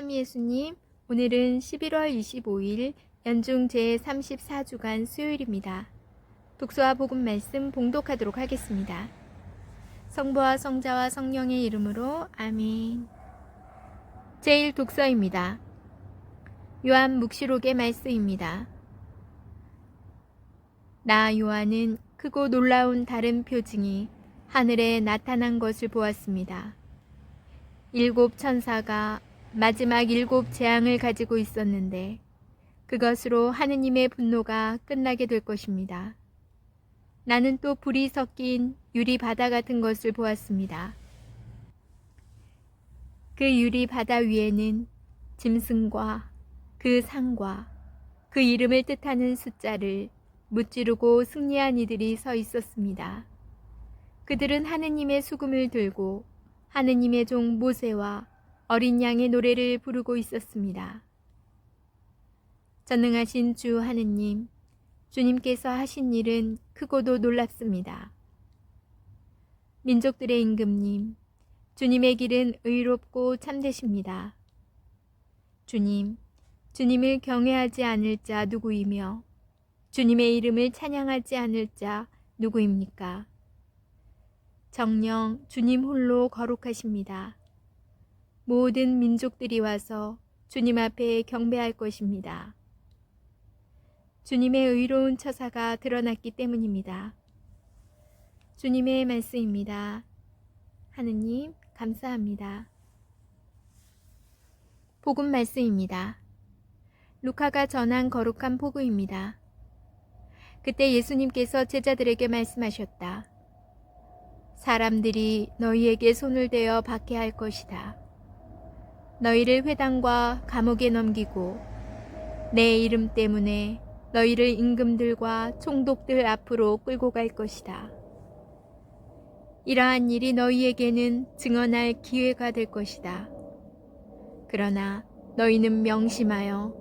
참예수님, 오늘은 11월 25일 연중 제34주간 수요일입니다. 독서와 복음 말씀 봉독하도록 하겠습니다. 성부와 성자와 성령의 이름으로 아멘. 제1독서입니다. 요한 묵시록의 말씀입니다. 나 요한은 크고 놀라운 다른 표징이 하늘에 나타난 것을 보았습니다. 7 천사가 마지막 7 재앙을 가지고 있었는데 그것으로 하느님의 분노가 끝나게 될 것입니다. 나는 또 불이 섞인 유리 바다 같은 것을 보았습니다. 그 유리 바다 위에는 짐승과 그 상과 그 이름을 뜻하는 숫자를 무찌르고 승리한 이들이 서 있었습니다. 그들은 하느님의 수금을 들고 하느님의 종 모세와 어린 양의 노래를 부르고 있었습니다. 전능하신 주 하느님, 주님께서 하신 일은 크고도 놀랍습니다. 민족들의 임금님, 주님의 길은 의롭고 참되십니다. 주님, 주님을 경외하지 않을 자 누구이며 주님의 이름을 찬양하지 않을 자 누구입니까? 정녕 주님 홀로 거룩하십니다. 모든 민족들이 와서 주님 앞에 경배할 것입니다. 주님의 의로운 처사가 드러났기 때문입니다. 주님의 말씀입니다. 하느님 감사합니다. 복음 말씀입니다. 루카가 전한 거룩한 포부입니다. 그때 예수님께서 제자들에게 말씀하셨다. 사람들이 너희에게 손을 대어 박해할 것이다. 너희를 회당과 감옥에 넘기고 내 이름 때문에 너희를 임금들과 총독들 앞으로 끌고 갈 것이다. 이러한 일이 너희에게는 증언할 기회가 될 것이다. 그러나 너희는 명심하여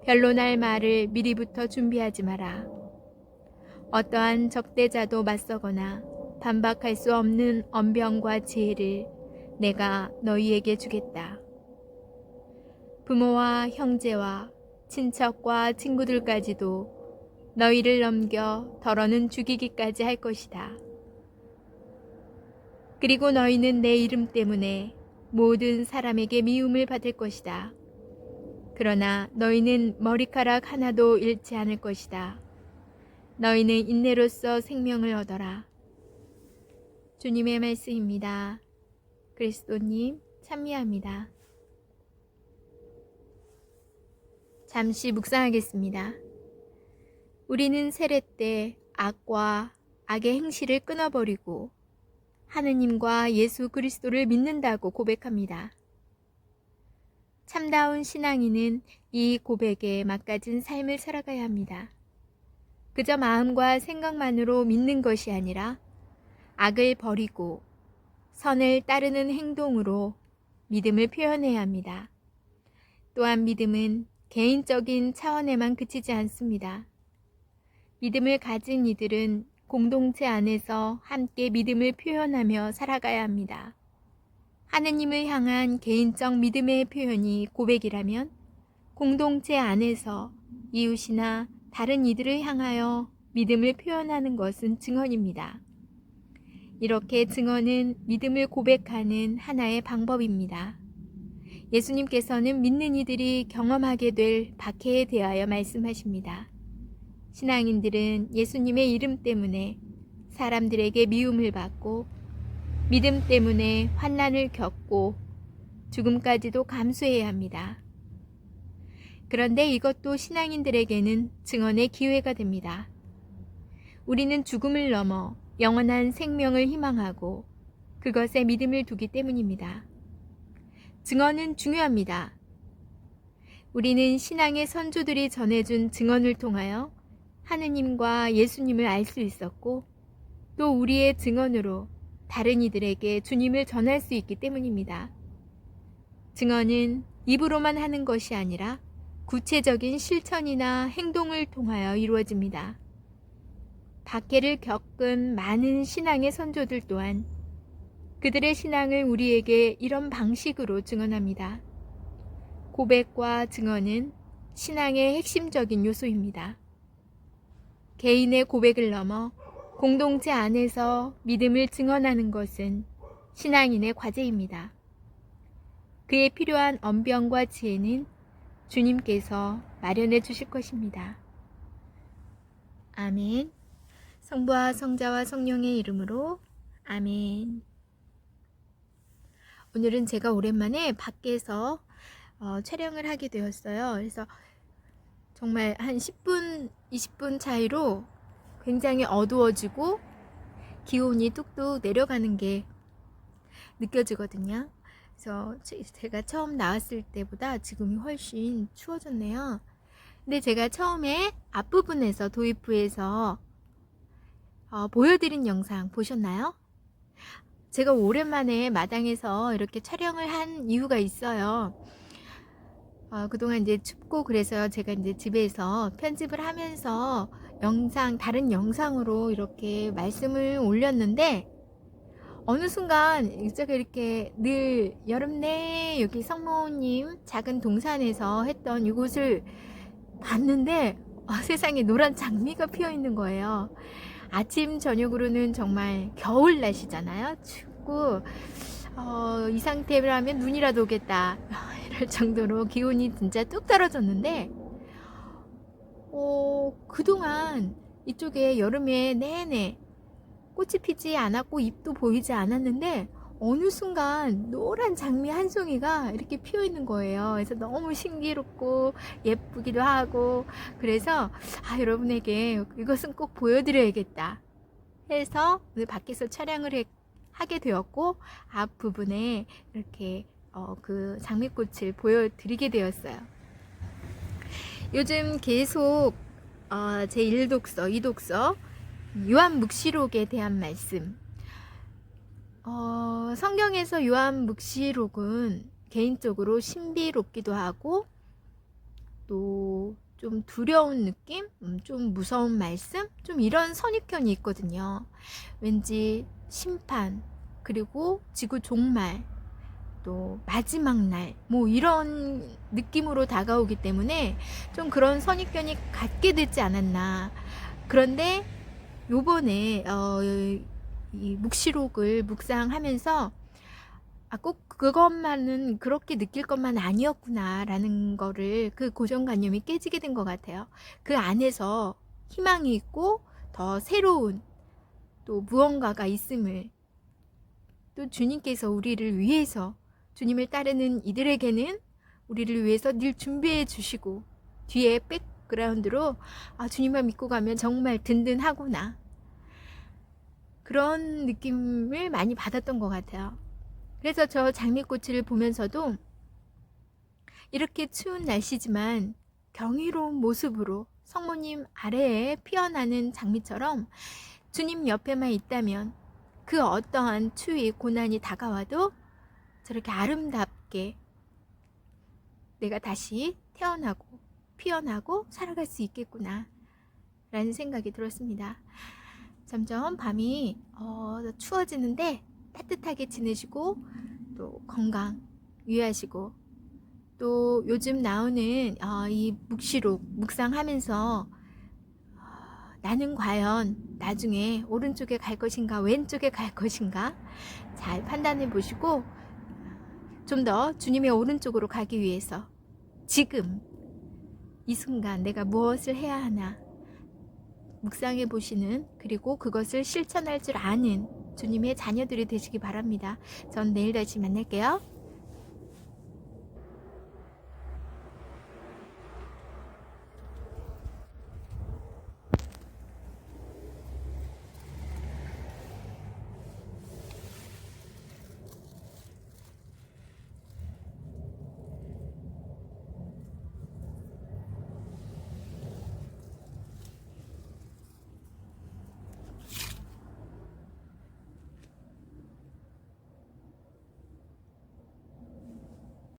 변론할 말을 미리부터 준비하지 마라. 어떠한 적대자도 맞서거나 반박할 수 없는 언변과 지혜를 내가 너희에게 주겠다. 부모와 형제와 친척과 친구들까지도 너희를 넘겨 더러는 죽이기까지 할 것이다. 그리고 너희는 내 이름 때문에 모든 사람에게 미움을 받을 것이다. 그러나 너희는 머리카락 하나도 잃지 않을 것이다. 너희는 인내로써 생명을 얻어라. 주님의 말씀입니다. 그리스도님 찬미합니다. 잠시 묵상하겠습니다. 우리는 세례 때 악과 악의 행실을 끊어버리고 하느님과 예수 그리스도를 믿는다고 고백합니다. 참다운 신앙인은 이 고백에 맞가진 삶을 살아가야 합니다. 그저 마음과 생각만으로 믿는 것이 아니라 악을 버리고 선을 따르는 행동으로 믿음을 표현해야 합니다. 또한 믿음은 개인적인 차원에만 그치지 않습니다. 믿음을 가진 이들은 공동체 안에서 함께 믿음을 표현하며 살아가야 합니다. 하느님을 향한 개인적 믿음의 표현이 고백이라면 공동체 안에서 이웃이나 다른 이들을 향하여 믿음을 표현하는 것은 증언입니다. 이렇게 증언은 믿음을 고백하는 하나의 방법입니다. 예수님께서는 믿는 이들이 경험하게 될 박해에 대하여 말씀하십니다. 신앙인들은 예수님의 이름 때문에 사람들에게 미움을 받고 믿음 때문에 환난을 겪고 죽음까지도 감수해야 합니다. 그런데 이것도 신앙인들에게는 증언의 기회가 됩니다. 우리는 죽음을 넘어 영원한 생명을 희망하고 그것에 믿음을 두기 때문입니다. 증언은 중요합니다. 우리는 신앙의 선조들이 전해준 증언을 통하여 하느님과 예수님을 알 수 있었고 또 우리의 증언으로 다른 이들에게 주님을 전할 수 있기 때문입니다. 증언은 입으로만 하는 것이 아니라 구체적인 실천이나 행동을 통하여 이루어집니다. 박해를 겪은 많은 신앙의 선조들 또한 그들의 신앙을 우리에게 이런 방식으로 증언합니다. 고백과 증언은 신앙의 핵심적인 요소입니다. 개인의 고백을 넘어 공동체 안에서 믿음을 증언하는 것은 신앙인의 과제입니다. 그에 필요한 언변과 지혜는 주님께서 마련해 주실 것입니다. 아멘. 성부와 성자와 성령의 이름으로 아멘. 오늘은 제가 오랜만에 밖에서 촬영을 하게 되었어요. 그래서 정말 한 10분, 20분 차이로 굉장히 어두워지고 기온이 뚝뚝 내려가는 게 느껴지거든요. 그래서 제가 처음 나왔을 때보다 지금이 훨씬 추워졌네요. 근데 제가 처음에 앞부분에서 도입부에서 보여드린 영상 보셨나요? 제가 오랜만에 마당에서 이렇게 촬영을 한 이유가 있어요. 그동안 이제 춥고 그래서 제가 이제 집에서 편집을 하면서 다른 영상으로 이렇게 말씀을 올렸는데 어느 순간 제가 이렇게 늘 여름 내 여기 성모님 작은 동산에서 했던 이곳을 봤는데 세상에 노란 장미가 피어 있는 거예요. 아침 저녁으로는 정말 겨울 날씨잖아요. 춥고 이 상태라면 눈이라도 오겠다 이럴 정도로 기온이 진짜 뚝 떨어졌는데 그동안 이쪽에 여름에 내내 꽃이 피지 않았고 잎도 보이지 않았는데 어느 순간 노란 장미 한 송이가 이렇게 피어 있는 거예요. 그래서 너무 신기롭고 예쁘기도 하고 그래서 여러분에게 이것은 꼭 보여드려야겠다 해서 오늘 밖에서 촬영을 하게 되었고 앞부분에 이렇게 그 장미꽃을 보여드리게 되었어요. 요즘 계속 제 1독서, 2독서 요한묵시록에 대한 말씀. 성경에서 요한묵시록은 개인적으로 신비롭기도 하고 또 좀 두려운 느낌, 좀 무서운 말씀, 좀 이런 선입견이 있거든요. 왠지 심판, 그리고 지구 종말, 또 마지막 날, 뭐 이런 느낌으로 다가오기 때문에 좀 그런 선입견이 갖게 되지 않았나. 그런데 요번에 이 묵시록을 묵상하면서 꼭 그것만은 그렇게 느낄 것만 아니었구나 라는 거를 그 고정관념이 깨지게 된 것 같아요. 그 안에서 희망이 있고 더 새로운 또 무언가가 있음을, 또 주님께서 우리를 위해서, 주님을 따르는 이들에게는 우리를 위해서 늘 준비해 주시고 뒤에 백그라운드로 주님만 믿고 가면 정말 든든하구나, 그런 느낌을 많이 받았던 것 같아요. 그래서 저 장미꽃을 보면서도 이렇게 추운 날씨지만 경이로운 모습으로 성모님 아래에 피어나는 장미처럼 주님 옆에만 있다면 그 어떠한 추위, 고난이 다가와도 저렇게 아름답게 내가 다시 태어나고 피어나고 살아갈 수 있겠구나 라는 생각이 들었습니다. 점점 밤이 추워지는데 따뜻하게 지내시고 또 건강 유의하시고, 또 요즘 나오는 이 묵시록 묵상하면서 나는 과연 나중에 오른쪽에 갈 것인가 왼쪽에 갈 것인가 잘 판단해 보시고 좀 더 주님의 오른쪽으로 가기 위해서 지금 이 순간 내가 무엇을 해야 하나 묵상해 보시는, 그리고 그것을 실천할 줄 아는 주님의 자녀들이 되시기 바랍니다. 전 내일 다시 만날게요.